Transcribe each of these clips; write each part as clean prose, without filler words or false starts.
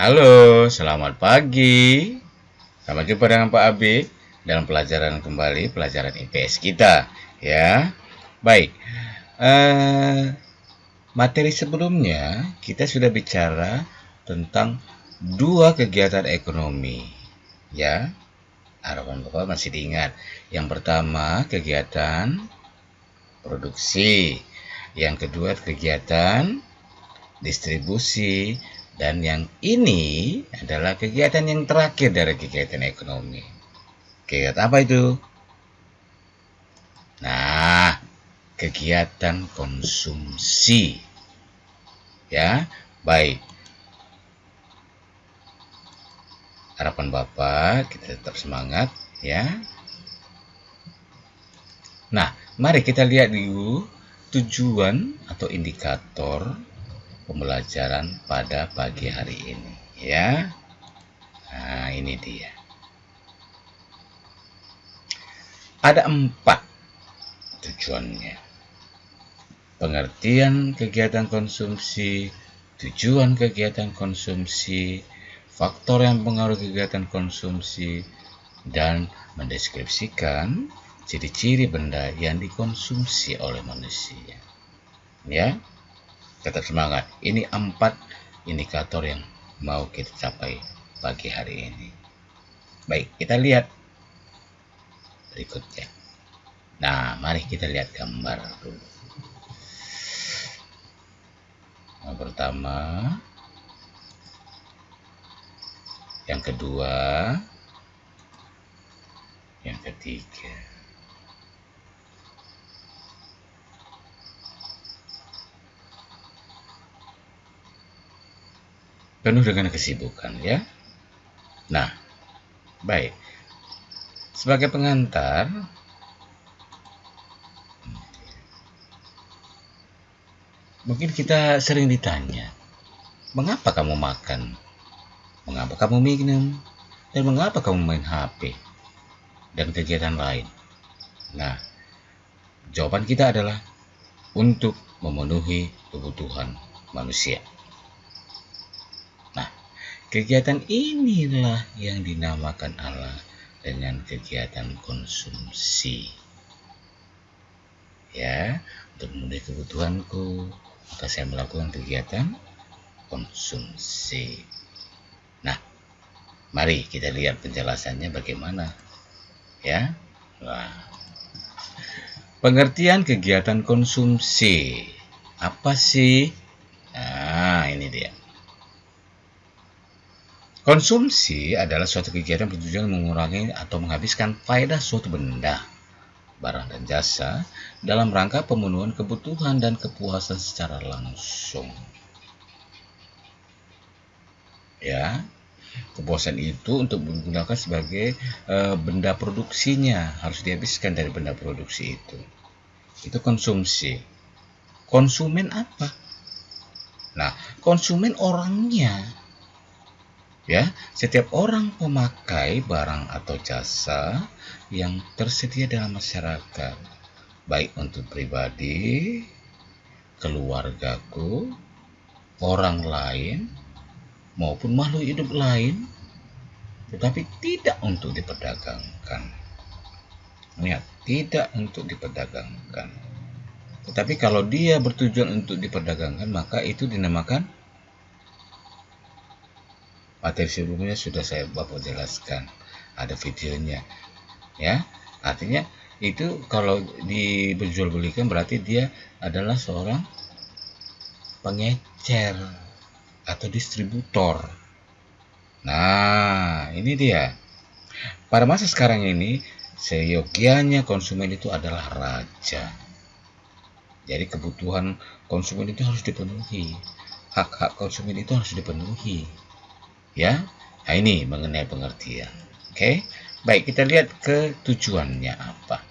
Halo, selamat pagi. Selamat jumpa dengan Pak Abi dalam pelajaran IPS kita, ya. Baik, materi sebelumnya kita sudah bicara tentang dua kegiatan ekonomi, ya. Harapan Bapak masih diingat. Yang pertama kegiatan produksi, yang kedua kegiatan distribusi, dan yang ini adalah kegiatan yang terakhir dari kegiatan ekonomi. Kegiatan apa itu? Nah, kegiatan konsumsi. Ya, baik. Harapan Bapak kita tetap semangat, ya. Nah, mari kita lihat dulu tujuan atau indikator pembelajaran pada pagi hari ini, ya. Nah, ini dia. Ada 4 tujuannya. Pengertian kegiatan konsumsi, tujuan kegiatan konsumsi, faktor yang mempengaruhi kegiatan konsumsi, dan mendeskripsikan ciri-ciri benda yang dikonsumsi oleh manusia. Ya, tetap semangat. Ini 4 indikator yang mau kita capai pagi hari ini. Baik, kita lihat berikutnya. Nah, mari kita lihat gambar dulu. Yang pertama, yang kedua, yang ketiga. Penuh dengan kesibukan, ya. Nah, baik. Sebagai pengantar, mungkin kita sering ditanya, mengapa kamu makan? Mengapa kamu minum? Dan mengapa kamu main HP? Dan kegiatan lain. Nah, jawaban kita adalah untuk memenuhi kebutuhan manusia. Nah, kegiatan inilah yang dinamakan Allah dengan kegiatan konsumsi. Ya, untuk memenuhi kebutuhanku, maka saya melakukan kegiatan konsumsi. Nah, mari kita lihat penjelasannya bagaimana. Ya, nah, pengertian kegiatan konsumsi. Apa sih? Nah, ini dia. Konsumsi adalah suatu kegiatan bertujuan mengurangi atau menghabiskan faedah suatu benda, barang dan jasa dalam rangka pemenuhan kebutuhan dan kepuasan secara langsung. Ya, kepuasan itu untuk digunakan sebagai benda produksinya, harus dihabiskan dari benda produksi itu. Itu konsumsi. Konsumen apa? Nah, konsumen orangnya. Ya, setiap orang pemakai barang atau jasa yang tersedia dalam masyarakat, baik untuk pribadi, keluargaku, orang lain, maupun makhluk hidup lain, tetapi tidak untuk diperdagangkan. Lihat, tidak untuk diperdagangkan. Tetapi kalau dia bertujuan untuk diperdagangkan, maka itu dinamakan, materi sebelumnya sudah saya Bapak jelaskan, ada videonya, ya. Artinya itu kalau diperjualbelikan berarti dia adalah seorang pengecer atau distributor. Nah, ini dia. Pada masa sekarang ini, seyogianya konsumen itu adalah raja. Jadi kebutuhan konsumen itu harus dipenuhi. Hak-hak konsumen itu harus dipenuhi. Ya, nah ini mengenai pengertian. Oke, baik, kita lihat ke tujuannya apa.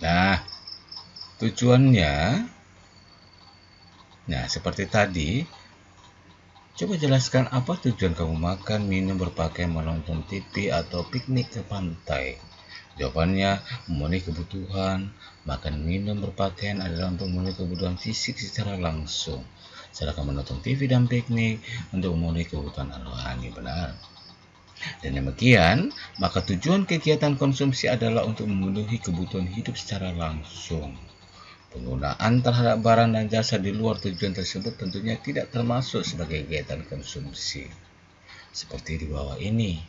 Nah, tujuannya, nah seperti tadi, coba jelaskan apa tujuan kamu makan, minum, berpakaian, menonton TV, atau piknik ke pantai. Jawabannya, memenuhi kebutuhan makan, minum, berpakaian adalah untuk memenuhi kebutuhan fisik secara langsung. Sedangkan menonton TV dan piknik untuk memenuhi kebutuhan rohani. Benar. Dan demikian, maka tujuan kegiatan konsumsi adalah untuk memenuhi kebutuhan hidup secara langsung. Penggunaan terhadap barang dan jasa di luar tujuan tersebut tentunya tidak termasuk sebagai kegiatan konsumsi. Seperti di bawah ini.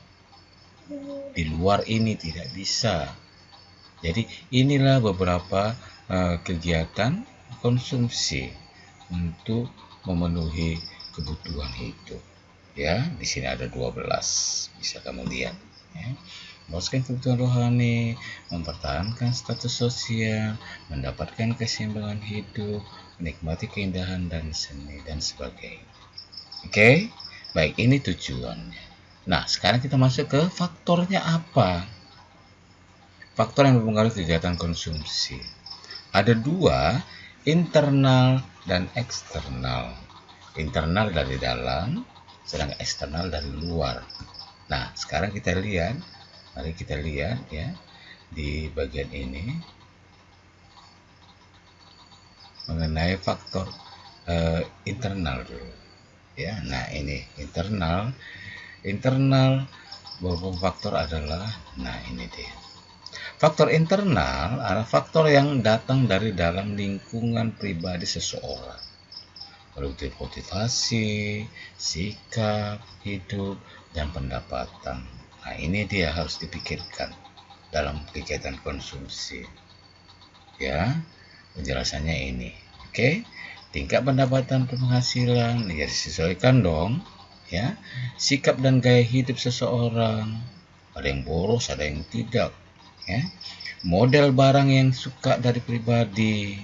Di luar ini tidak bisa. Jadi inilah beberapa kegiatan konsumsi untuk memenuhi kebutuhan hidup. Ya, di sini ada 12. Bisa kamu lihat, ya. Memuaskan kebutuhan rohani, mempertahankan status sosial, mendapatkan keseimbangan hidup, menikmati keindahan dan seni dan sebagainya. Oke, baik, ini tujuannya. Nah, sekarang kita masuk ke faktornya apa? Faktor yang mempengaruhi kegiatan konsumsi. Ada dua, internal dan eksternal. Internal dari dalam, sedangkan eksternal dari luar. Nah, sekarang kita lihat, mari kita lihat ya di bagian ini mengenai faktor internal dulu. Ya, nah ini internal beberapa faktor adalah, nah ini dia. Faktor internal adalah faktor yang datang dari dalam lingkungan pribadi seseorang, berupa motivasi, sikap, hidup, dan pendapatan. Nah, ini dia harus dipikirkan dalam kegiatan konsumsi. Ya, penjelasannya ini. Oke, tingkat pendapatan penghasilan ya disesuaikan dong. Ya, sikap dan gaya hidup seseorang, ada yang boros, ada yang tidak. Ya, model barang yang suka dari pribadi,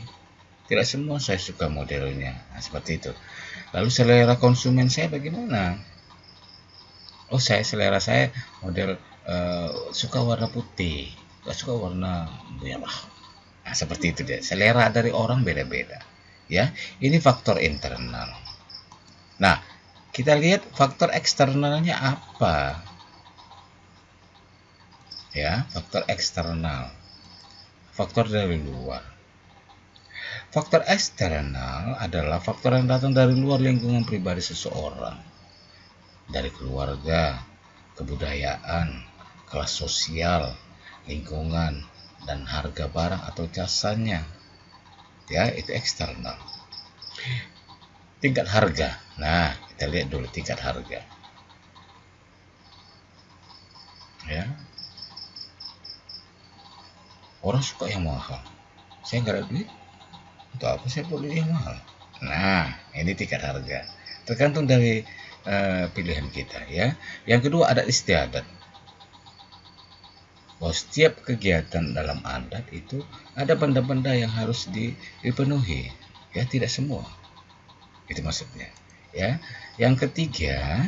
tidak semua saya suka modelnya. Nah, seperti itu. Lalu selera konsumen saya bagaimana? Oh, selera saya model suka warna putih, gak suka warna merah. Nah, seperti itu dia. Selera dari orang beda-beda. Ya, ini faktor internal. Nah, kita lihat faktor eksternalnya apa? Ya, faktor eksternal. Faktor dari luar. Faktor eksternal adalah faktor yang datang dari luar lingkungan pribadi seseorang. Dari keluarga, kebudayaan, kelas sosial, lingkungan, dan harga barang atau jasanya. Ya, itu eksternal. Tingkat harga. Nah, kita lihat dulu tingkat harga. Ya. Orang suka yang mahal. Saya nggak ada duit. Untuk apa saya perlu yang mahal? Nah, ini tingkat harga. Tergantung dari pilihan kita, ya. Yang kedua, adat istiadat. Bahwa setiap kegiatan dalam adat itu ada benda-benda yang harus dipenuhi. Ya, tidak semua. Itu maksudnya. Ya. Yang ketiga,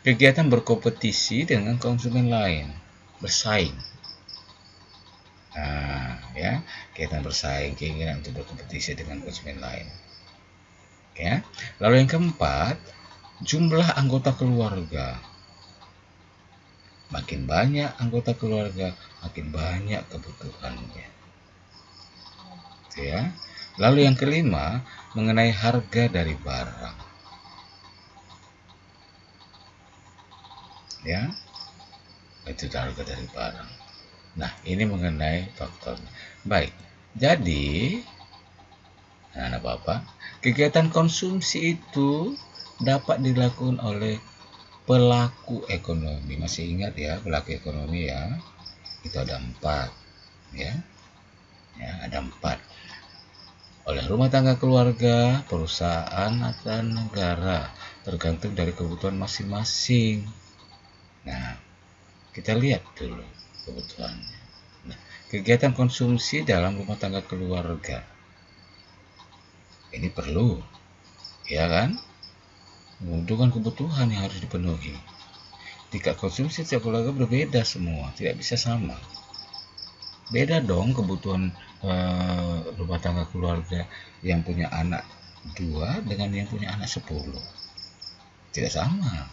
kegiatan berkompetisi dengan konsumen lain, bersaing. Nah, ya, kegiatan bersaing, keinginan untuk berkompetisi dengan konsumen lain. Ya. Lalu yang keempat, jumlah anggota keluarga. Makin banyak anggota keluarga, makin banyak kebutuhannya. Ya. Lalu yang kelima, mengenai harga dari barang. Ya. Itu harga dari barang. Nah, ini mengenai faktor. Baik. Jadi, anak Bapak, kegiatan konsumsi itu dapat dilakukan oleh pelaku ekonomi. Masih ingat ya, pelaku ekonomi ya? Itu ada 4. Ya, ada 4. Oleh rumah tangga, keluarga, perusahaan, atau negara. Tergantung dari kebutuhan masing-masing. Nah, kita lihat dulu kebutuhannya. Nah, kegiatan konsumsi dalam rumah tangga keluarga ini perlu, ya kan? Membutuhkan kebutuhan yang harus dipenuhi. Tingkat konsumsi setiap keluarga berbeda semua, tidak bisa sama. Beda dong kebutuhan rumah tangga keluarga yang punya anak 2 dengan yang punya anak 10. Tidak sama.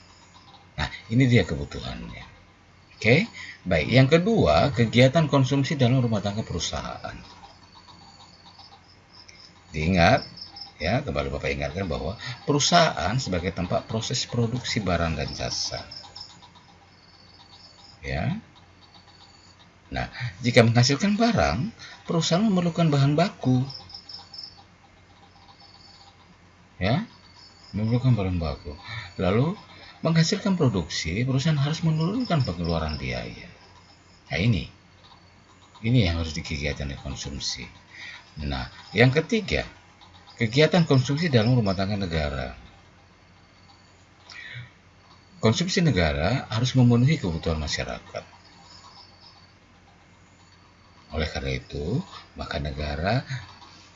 Nah, ini dia kebutuhannya. Oke, baik. Yang kedua, kegiatan konsumsi dalam rumah tangga perusahaan. Diingat, ya, kembali Bapak ingatkan bahwa perusahaan sebagai tempat proses produksi barang dan jasa. Ya. Nah, jika menghasilkan barang, perusahaan memerlukan bahan baku. Ya, memerlukan bahan baku. Lalu, menghasilkan produksi, perusahaan harus menurunkan pengeluaran biaya. Nah, ini yang harus dikegiatan konsumsi. Nah, yang ketiga, kegiatan konsumsi dalam rumah tangga negara. Konsumsi negara harus memenuhi kebutuhan masyarakat. Oleh karena itu, maka negara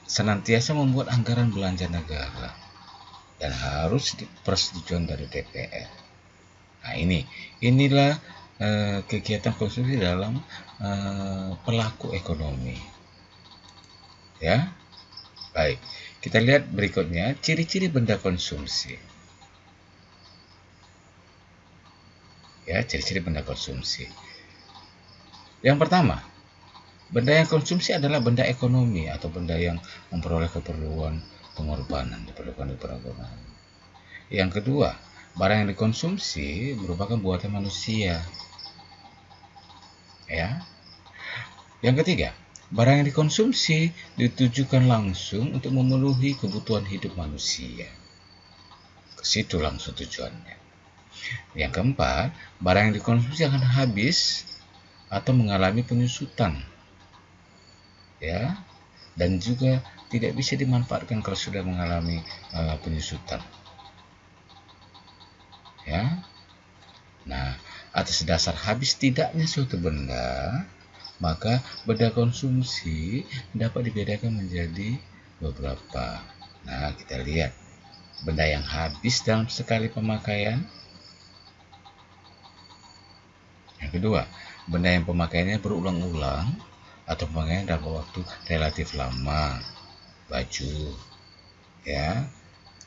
senantiasa membuat anggaran belanja negara dan harus persetujuan dari DPR. Nah, inilah kegiatan konsumsi dalam pelaku ekonomi. Ya, baik. Kita lihat berikutnya ciri-ciri benda konsumsi. Ya, ciri-ciri benda konsumsi. Yang pertama, benda yang konsumsi adalah benda ekonomi atau benda yang memperoleh keperluan pengorbanan, diperlukan. Yang kedua, barang yang dikonsumsi merupakan buatan manusia. Ya. Yang ketiga, barang yang dikonsumsi ditujukan langsung untuk memenuhi kebutuhan hidup manusia. Ke situ langsung tujuannya. Yang keempat, barang yang dikonsumsi akan habis atau mengalami penyusutan. Ya. Dan juga tidak bisa dimanfaatkan kalau sudah mengalami penyusutan. Ya. Nah, atas dasar habis tidaknya suatu benda, maka benda konsumsi dapat dibedakan menjadi beberapa. Nah, kita lihat benda yang habis dalam sekali pemakaian. Yang kedua, benda yang pemakaiannya berulang-ulang atau pemakaian dalam waktu relatif lama. Baju, ya,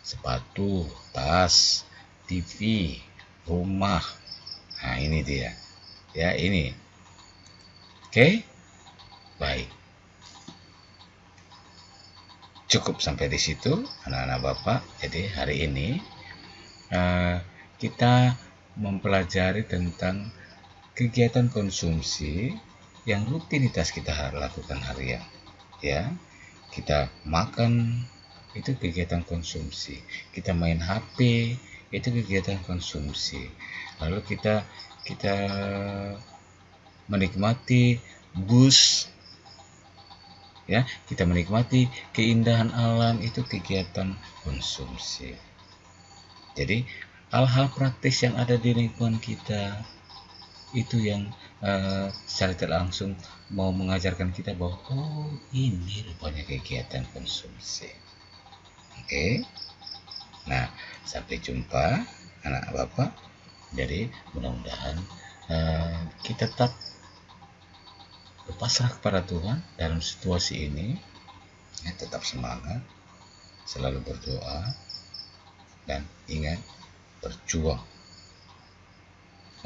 sepatu, tas, TV, rumah. Nah, ini dia. Ya, ini. Oke? Baik. Cukup sampai di situ, anak-anak Bapak. Jadi, hari ini kita mempelajari tentang kegiatan konsumsi yang rutinitas kita lakukan harian. Ya, kita makan itu kegiatan konsumsi. Kita main HP itu kegiatan konsumsi. Lalu kita menikmati bus, ya, kita menikmati keindahan alam, itu kegiatan konsumsi. Jadi hal-hal praktis yang ada di lingkungan kita itu yang secara tidak langsung mau mengajarkan kita bahwa oh, ini rupanya kegiatan konsumsi. Oke. Nah, sampai jumpa anak Bapak. Jadi mudah-mudahan kita tetap berpasrah kepada Tuhan dalam situasi ini, ya, tetap semangat, selalu berdoa, dan ingat berjuang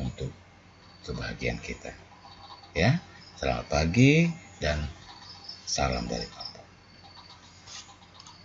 untuk kebahagiaan kita. Ya, selamat pagi dan salam dari Bapak.